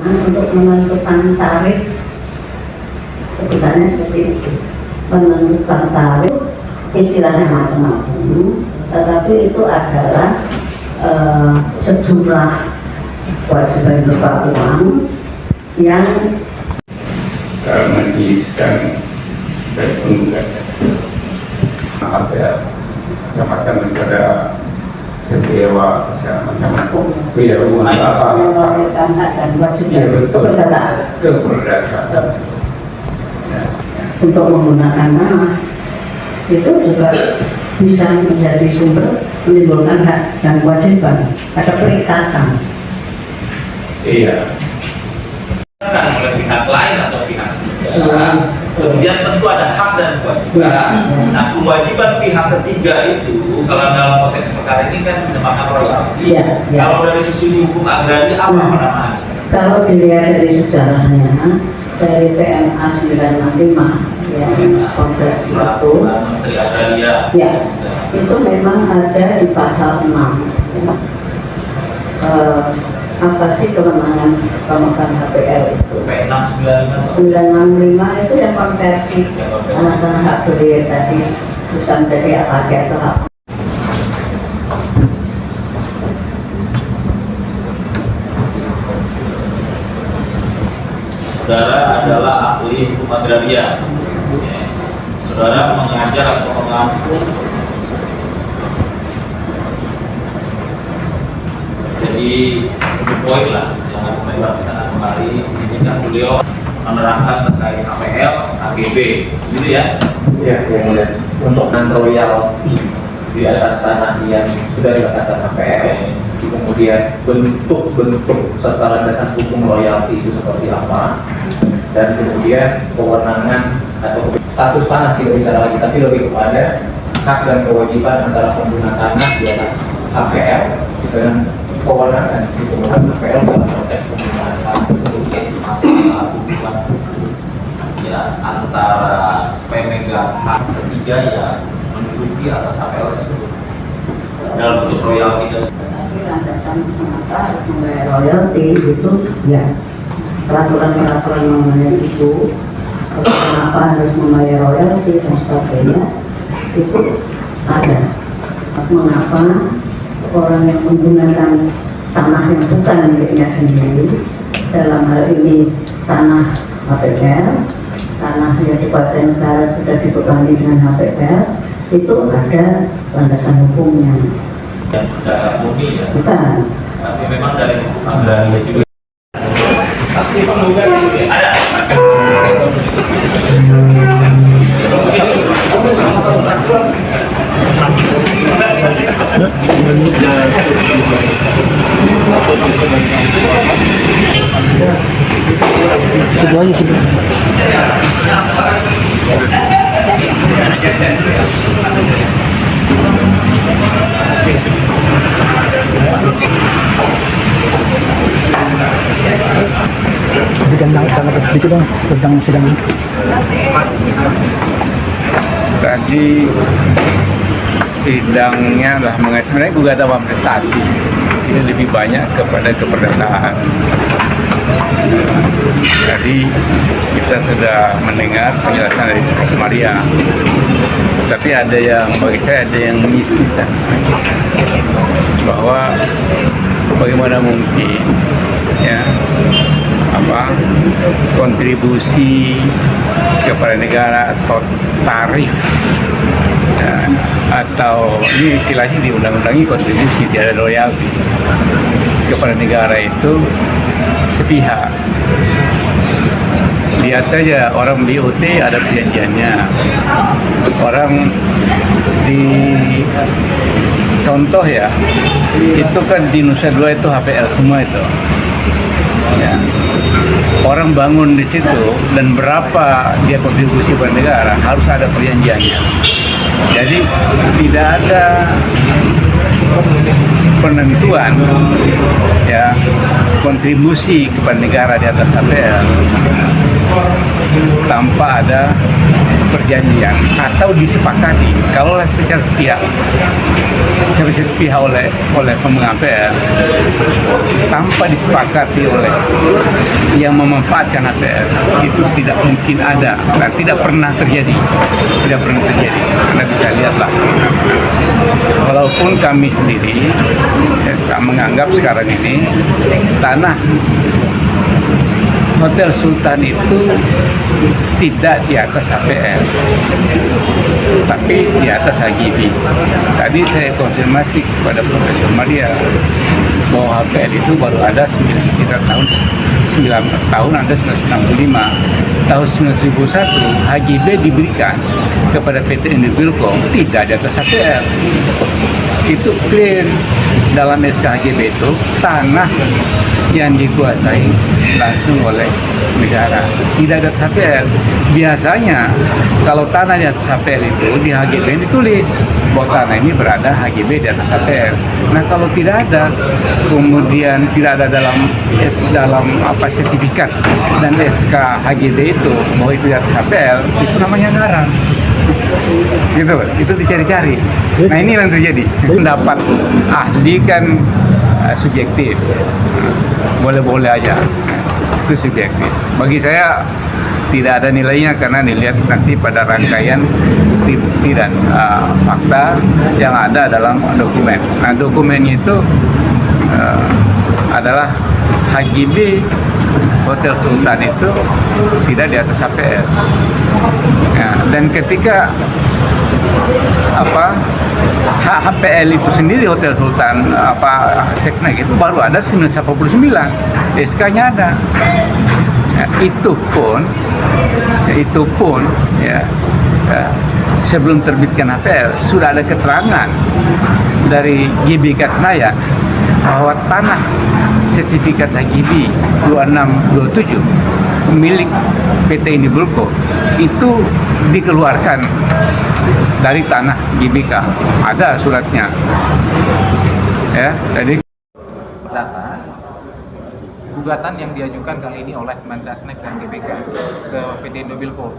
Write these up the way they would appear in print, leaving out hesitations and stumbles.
Untuk menentukan tarif, sebenarnya seperti itu. Menentukan tarif istilahnya macam-macam, tetapi itu adalah sejumlah kewajiban berupa uang yang majelis dan penggugat apa ya, kecamatan negara kecewa macam-macam ya hubungan apa dan wajibnya ya betul keperdataan untuk menggunakan nama itu juga bisa menjadi sumber menimbulkan hak dan kewajiban, ada perikatan. Iya. Oleh pihak lain atau pihak ketiga, kemudian tentu ada hak dan kewajiban. Nah, kewajiban pihak ketiga itu kalau dalam konteks perkara ini kan dinamakan royalti. Kalau dari sisi hukum agraria apa namanya? Kalau dilihat dari sejarahnya, dari PMA 95 ya, Kongres itu Menteri Agraria ya, itu memang ada di pasal 6 ya. Apa sih kewenangan pemegang HPL itu? P695 965 itu yang konversi tanah hak beli tadi bisa menjadi hak atau hak. Saudara adalah ahli hukum agraria. Saudara mengajar atau mengampung. Jadi poin lah, jangan melebar ke sana kemari. Ini kan beliau menerangkan terkait HPL, AGB, gitu ya? Ya, yang mulia. Untuk royalti di atas tanah yang sudah dibatasan HPL, kemudian bentuk-bentuk serta landasan hukum royalti itu seperti apa, dan kemudian kewenangan atau status tanah tidak bicara lagi, tapi lebih kepada hak dan kewajiban antara pengguna tanah di atas HPL dengan kewenangan di penggunaan HPL dalam konteks penggunaan tanah tersebut. Masalah hubungan ya antara pemegang hak ketiga yang menduduki atas HPL tersebut dalam bentuk royalti dan Landasan mengapa harus membayar royalti itu ya peraturan-peraturan mengenai itu, kenapa harus membayar royalti dan sebagainya itu ada. Mengapa orang yang menggunakan tanah yang bukan miliknya sendiri, dalam hal ini tanah HPL, tanah yang dikuasai negara sudah dibebani dengan HPL, itu ada landasan hukumnya. yang sudah murni ya. Bukan. Tapi memang dari hukum agraria juga. Saksi penggugat ada. Berikan sedikit dong tentang sidang ini. Tadi sidangnya lah mengenai sebenarnya gugatan prestasi ini lebih banyak kepada keperdataan. Tadi kita sudah mendengar penjelasan dari Prof. Maria, tapi ada yang bagi saya ada yang mistisan bahwa bagaimana mungkin ya kontribusi kepada negara atau tarif ya, atau ini istilahnya di undang-undang ini kontribusi, tidak ada royalti kepada negara itu sepihak. Lihat saja orang di UT ada perjanjiannya, orang di contoh ya itu kan di Nusa Dua itu HPL semua itu ya. Orang bangun di situ dan berapa dia kontribusi pada negara harus ada perjanjiannya. Jadi tidak ada penentuan ya kontribusi kepada negara di atas HPL tanpa ada perjanjian atau disepakati. Kalau secara sepihak oleh pemegang HPL tanpa disepakati oleh yang memanfaatkan HPL, itu tidak mungkin ada dan tidak pernah terjadi. Anda bisa lihatlah. Walaupun kami sendiri menganggap sekarang ini tanah Hotel Sultan itu tidak di atas HPL, tapi di atas HGB. Tadi saya konfirmasi kepada Profesor Madia bahwa HPL itu baru ada sekitar tahun 1965. Tahun 1991 HGB diberikan kepada PT Indobilco, tidak di atas HPL. Itu clear dalam SK HGB itu tanah yang dikuasai langsung oleh negara, tidak ada HPL. Biasanya kalau tanah di atas HPL itu di HGB ditulis bahwa tanah ini berada HGB di atas HPL. Nah kalau tidak ada, kemudian tidak ada dalam sertifikat dan SK HGB itu bahwa itu di atas HPL, itu namanya ngarang. Gitu, itu dicari-cari. Nah ini yang terjadi. Pendapat ahli kan subjektif, boleh-boleh aja, itu subjektif. Bagi saya tidak ada nilainya karena dilihat nanti pada rangkaian bukti dan fakta yang ada dalam dokumen. Nah dokumennya itu adalah HGB Hotel Sultan itu tidak di atas HPL. Ya, dan ketika HPL itu sendiri Hotel Sultan Seknek itu baru ada 1989, SK-nya ada. Ya, itu pun ya, sebelum terbitkan HPL sudah ada keterangan dari GBK Senayan bahwa tanah sertifikat HGB 2627 milik PT Indobilco itu dikeluarkan dari tanah GBK, ada suratnya. Ya, jadi Data gugatan yang diajukan kali ini oleh Mensesnek dan GBK ke PT Indobilco.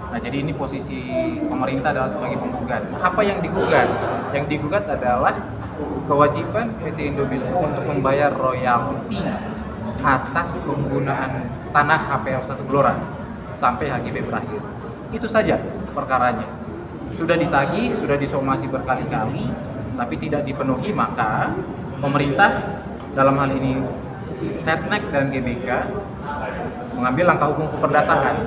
Nah, jadi ini posisi pemerintah adalah sebagai penggugat. Nah, apa yang digugat? Yang digugat adalah kewajiban PT Indobilco untuk membayar royalti atas penggunaan tanah HPL 1 Gelora sampai HGB berakhir. Itu saja perkaranya. Sudah ditagih, sudah disomasi berkali-kali, tapi tidak dipenuhi, maka pemerintah dalam hal ini Setnek dan GBK mengambil langkah hukum keperdataan,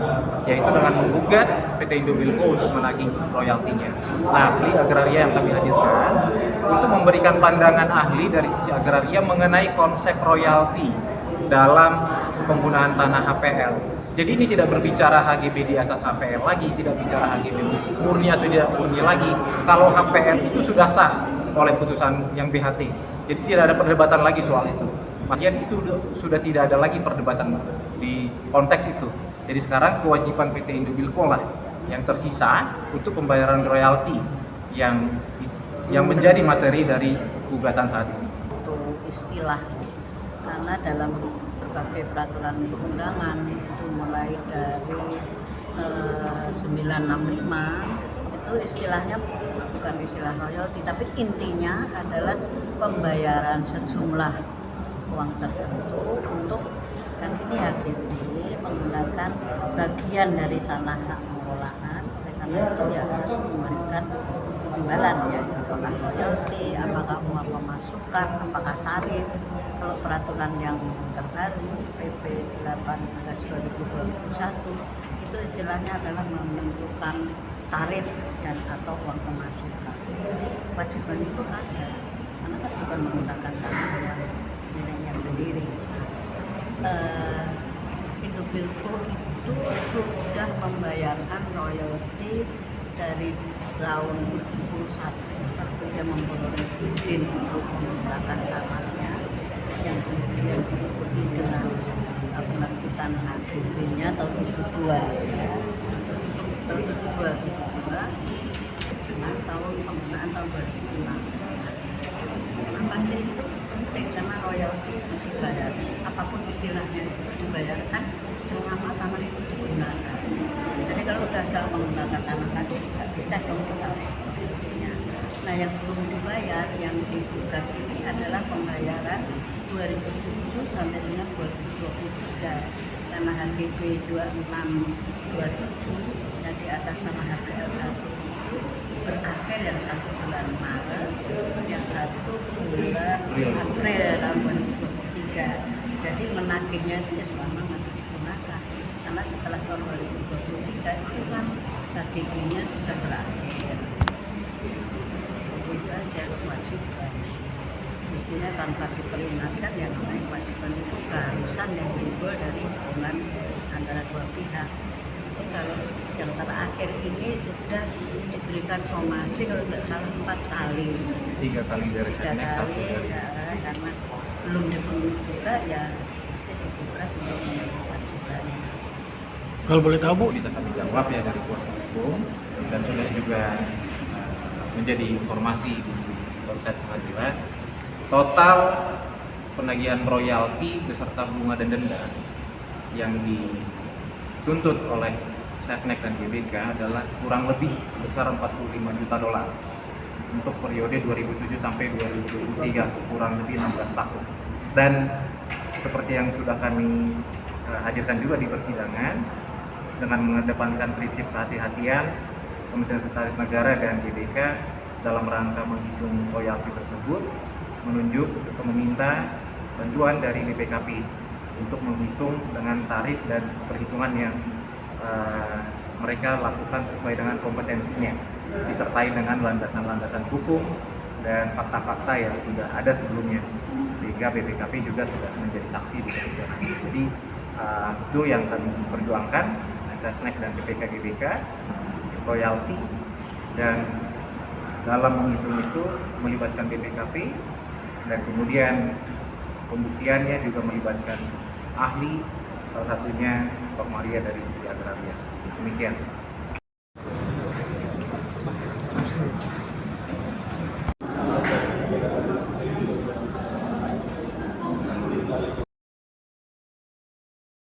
yaitu dengan menggugat PT Indobilco untuk menagih royaltinya. Nah, ahli agraria yang kami hadirkan untuk memberikan pandangan ahli dari sisi agraria mengenai konsep royalti dalam penggunaan tanah HPL. Jadi ini tidak berbicara HGB di atas HPL lagi, tidak bicara HGB murni atau tidak murni lagi. Kalau HPL itu sudah sah oleh putusan yang BHT, jadi tidak ada perdebatan lagi soal itu. Kemudian itu sudah tidak ada lagi perdebatan di konteks itu. Jadi sekarang kewajiban PT Indobilco lah yang tersisa untuk pembayaran royalti yang menjadi materi dari gugatan saat ini. Itu istilah, karena dalam berbagai peraturan perundangan itu mulai dari 965 itu istilahnya bukan istilah royalti, tapi intinya adalah pembayaran sejumlah uang tertentu untuk, kan ini HGB menggunakan bagian dari tanah hak pengelolaan, oleh karena itu ya harus memberikan imbalan ya, apakah royalti, apakah uang pemasukan, apakah tarif. Kalau peraturan yang terbaru PP 18/2021 itu istilahnya adalah menentukan tarif dan atau uang pemasukan. Jadi kewajiban itu ada, karena kan bukan menggunakan tanah yang nilainya sendiri. Indobilco itu sudah membayarkan royalti dari tahun 71 ketika memperoleh izin untuk menggunakan tanahnya, yang kemudian diikuti dengan penerbitan HGB-nya tahun 72 ya. Tahun 72 dengan tahun penggunaan tahun 2006. Kenapa sih itu penting? Karena royalti dibayar, apapun istilahnya itu dibayarkan selama tanah itu digunakan. Jadi kalau gagal menggunakan tanah tadi nggak bisa dong kita royaltinya. Nah yang belum dibayar yang digugat ini adalah pembayaran 2007 sampai dengan 2023 karena HGB 2627 yang di atas sama HPL 1 itu berakhir yang 1 bulan Maret, yang 1 bulan April tahun 2023. Jadi menagihnya itu ya selama masih digunakan karena setelah tahun 2023 itu kan HGB-nya sudah berakhir. Itu aja kewajiban. Mestinya tanpa diperingatkan yang namanya kewajiban itu keharusan yang timbul dari hubungan antara dua pihak. Itu kalau yang terakhir ini sudah diberikan somasi kalau tidak salah 4 kali. 3 kali dari 3 setnek, 1 kali dari ya, karena belum dipenuhi juga ya digugat untuk memenuhi kewajibannya. Kalau boleh tahu Bu, bisa kami jawab ya dari kuasa hukum dan sudah juga menjadi informasi di website pengadilan. Total penagihan royalti beserta bunga dan denda yang dituntut oleh Setnek dan GBK adalah kurang lebih sebesar 45 juta dolar untuk periode 2007 sampai 2023, kurang lebih 16 tahun. Dan seperti yang sudah kami hadirkan juga di persidangan, dengan mengedepankan prinsip kehati-hatian, Kementerian Sekretaris Negara dan GBK dalam rangka menghitung royalti tersebut menunjuk atau meminta bantuan dari BPKP untuk menghitung dengan tarif dan perhitungan yang mereka lakukan sesuai dengan kompetensinya, disertai dengan landasan-landasan hukum dan fakta-fakta yang sudah ada sebelumnya, sehingga BPKP juga sudah menjadi saksi di persidangan. Jadi itu yang kami perjuangkan, Sesnek dan BPK GBK, royalti, dan dalam menghitung itu melibatkan BPKP dan kemudian pembuktiannya juga melibatkan ahli, salah satunya Pak Maria dari sisi agraria. Demikian.